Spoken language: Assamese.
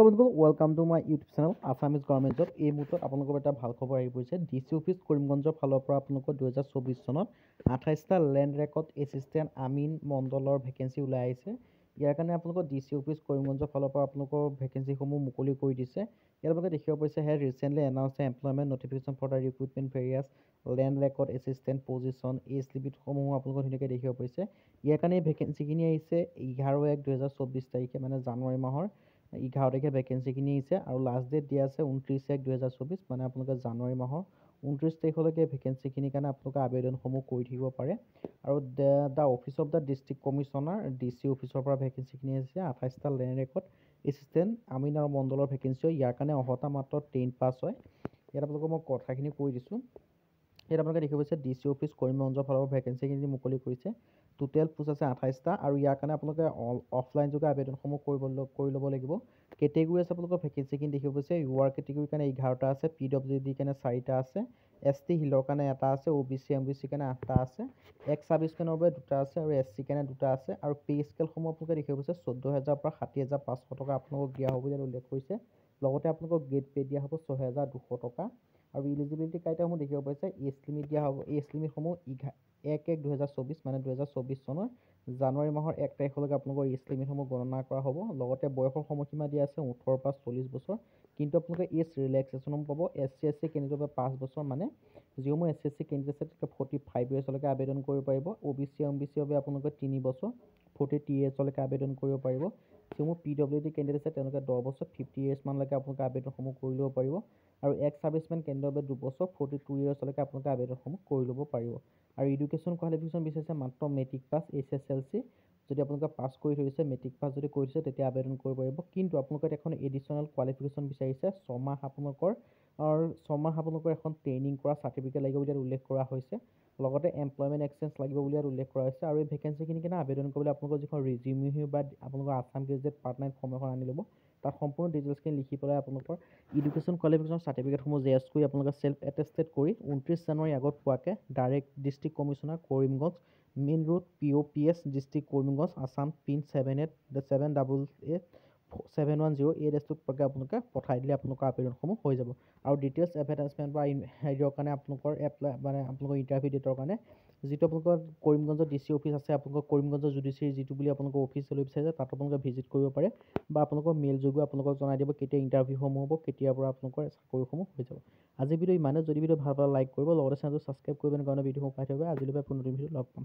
বন্ধুসকল welcome to my YouTube channel Assamese government job. এই মুহূৰ্তত আপোনালোকৰ এটা ভাল খবৰ আহি পৰিছে। ডিচি অফিচ কৰিমগঞ্জৰ ফালৰ পৰা আপোনালোকৰ 2024 চনত 28টা লেণ্ড ৰেকৰ্ড এছিষ্টেণ্ট আমিন মণ্ডলৰ ভেকেঞ্চি ওলাই আহিছে। ইয়াৰ কাৰণে আপোনালোকৰ ডিচি অফিচ কৰিমগঞ্জৰ ফালৰ পৰা আপোনালোকৰ ভেকেঞ্চিসমূহ মুকলি কৰি দিছে। ইয়াৰ বাবে দেখিব পাৰিছে হে recently announce employment notification for the recruitment various land record assistant position age লিমিটসমূহ আপোনালোকৰ ধুনীয়াকৈ দেখিব পাৰিছে। ইয়াৰ কাৰণে এই ভেকেঞ্চিখিনি আহিছে 11/1/2024 তাৰিখে, মানে জানুৱাৰী মাহৰ 11 তাৰিখে ভেকেঞ্চিখিনি আহিছে আৰু লাষ্ট ডেট দিয়া আছে 29/1/2024, মানে আপোনালোকে জানুৱাৰী মাহৰ 29 তাৰিখলৈকে ভেকেঞ্চিখিনিৰ কাৰণে আপোনালোকে আবেদনসমূহ কৰি থাকিব পাৰে। আৰু the office of the district commissioner DC অফিচৰ পৰা ভেকেঞ্চিখিনি আহিছে 28টা লেণ্ড ৰেকৰ্ড এছিষ্টেণ্ট আমিন আৰু মণ্ডলৰ ভেকেঞ্চি হয়। ইয়াৰ কাৰণে অহতা মাত্ৰ 10 পাছ হয়। ইয়াত আপোনালোকক মই কথাখিনি কৈ দিছোঁ। ইয়াত আপোনালোকে দেখিব পাৰিছে ডিচি অফিচ কৰিমগঞ্জৰ ফালৰ পৰা ভেকেঞ্চিখিনি মুকলি কৰিছে। টোটেল পোষ্ট আছে 28টা আৰু ইয়াৰ কাৰণে আপোনালোকে অফলাইন যোগে আবেদনসমূহ কৰি ল'ব লাগিব। কেটেগৰী আছে আপোনালোকৰ ভেকেঞ্চিখিনি দেখিব পাৰিছে। ইউআৰ কেটেগৰীৰ কাৰণে 11টা আছে, PWDৰ কাৰণে 4টা আছে, ST হিলৰ কাৰণে 1টা আছে, OBC MBC কাৰণে 8টা আছে, এক্স ছাৰ্ভিচমেনৰ বাবে 2টা আছে আৰু SC কাৰণে 2টা আছে। আৰু পে স্কেলসমূহ আপোনালোকে দেখিব পাৰিছে 14,000 পৰা 60,500 টকা আপোনালোকক দিয়া হ'ব বুলি উল্লেখ কৰিছে। লগতে আপোনালোকক গ্ৰেড পে দিয়া হ'ব 6,200 টকা। আৰু ইলিজিবিলিটি ক্ৰাইটেৰিয়াসমূহ দেখিব পাৰিছে। এজ লিমিট দিয়া হ'ব। এজ লিমিটসমূহ 1/1/2024, মানে 2024 চনৰ জানুৱাৰী মাহৰ 1 তাৰিখলৈকে আপোনালোকৰ এজ লিমিটসমূহ গণনা কৰা হ'ব। লগতে বয়সৰ সময়সীমা দিয়া আছে 18 পৰা 40 বছৰ, কিন্তু আপোনালোকে এজ ৰিলেক্সেশ্যনসমূহ পাব। SC/SC কেণ্ডিডেটৰ বাবে 5 বছৰ, মানে যিসমূহ SC/SC কেণ্ডিডেট আছে তেওঁলোকে 45 ইয়াৰ্ছলৈকে আবেদন কৰিব পাৰিব। OBC MBCৰ বাবে আপোনালোকে 3 বছৰ 43 ইয়াৰ্ছলৈকে আবেদন কৰিব পাৰিব। যিসমূহ PWD কেণ্ডিডেট আছে তেওঁলোকে 10 বছৰ 50 ইয়াৰ্ছ মানলৈকে আপোনালোকে আবেদনসমূহ কৰি ল'ব পাৰিব। আৰু এক্স ছাৰ্ভিচমেন কেণ্ডিডেটৰ বাবে 2 বছৰ 42 ইয়াৰ্ছলৈকে আপোনালোকে আবেদনসমূহ কৰি ল'ব পাৰিব। আৰু এডুকেশ্যন কোৱালিফিকেশ্যন বিচাৰিছে মাত্ৰ মেট্ৰিক পাছ, HSLC যদি আপোনালোকে পাছ কৰি থৈছে, মেট্ৰিক পাছ যদি কৰি থৈছে তেতিয়া আবেদন কৰিব পাৰিব। কিন্তু আপোনালোকে এখন এডিশ্যনেল কোৱালিফিকেশ্যন বিচাৰিছে 6 মাহ আপোনালোকৰ এখন ট্ৰেইনিং কৰা চাৰ্টিফিকেট লাগিব বুলি উল্লেখ কৰা হৈছে। লগতে এমপ্লয়মেণ্ট এক্সচেঞ্জ লাগিব বুলি উল্লেখ কৰা হৈছে। আৰু এই ভেকেঞ্চিখিনিৰ কাৰণে আবেদন কৰিবলৈ আপোনালোকৰ যিখন ৰিজিউমি বা আপোনালোকৰ আছাম গ্ৰেজুৱেট পাৰ্ট-টাইম ফৰ্ম এখন আনি ল'ব। তাত সম্পূৰ্ণ ডিটেইলছখিনি লিখি পেলাই আপোনালোকৰ এডুকেশ্যন কোৱালিফিকেশ্যন চাৰ্টিফিকেটসমূহ জেৰক্স কৰি আপোনালোকে চেল্ফ এটেষ্টেড কৰি 29 জানুৱাৰী আগত পোৱাকৈ direct district commissioner Karimganj, main road, POPS district Karimganj, Assam, pin 78788710 এই এড্ৰেছটোত আপোনালোকে পঠাই দিলে আপোনালোকৰ আবেদনসমূহ হৈ যাব। আৰু ডিটেইলছ এডভাৰটাইজমেণ্ট বা হেৰিয়ৰ কাৰণে আপোনালোকৰ এপ্লাই, মানে আপোনালোকৰ ইণ্টাৰভিউ ডেটৰ কাৰণে যিটো আপোনালোকৰ কৰিমগঞ্জৰ ডিচি অফিচ আছে, আপোনালোকৰ কৰিমগঞ্জৰ জুডিচিয়াৰী যিটো বুলি আপোনালোকৰ অফিচিয়েল ৱেবছাইট আছে, তাত আপোনালোকে ভিজিট কৰিব পাৰে বা আপোনালোকৰ মেইল যোগেও আপোনালোকক জনাই দিব কেতিয়া ইণ্টাৰভিউসমূহ হ'ব, কেতিয়াৰ পৰা আপোনালোকৰ চাকৰিসমূহ হৈ যাব। আজি ভিডিঅ' ইমানে। যদি ভিডিঅ' ভাল পালে লাইক কৰিব, লগতে চেনেলটো ছাবস্ক্ৰাইব কৰিব কাৰণে ভিডিঅ'সমূহ পাই থাকিব। আজিলৈকে নতুন ভিডিঅ' লগ পাম।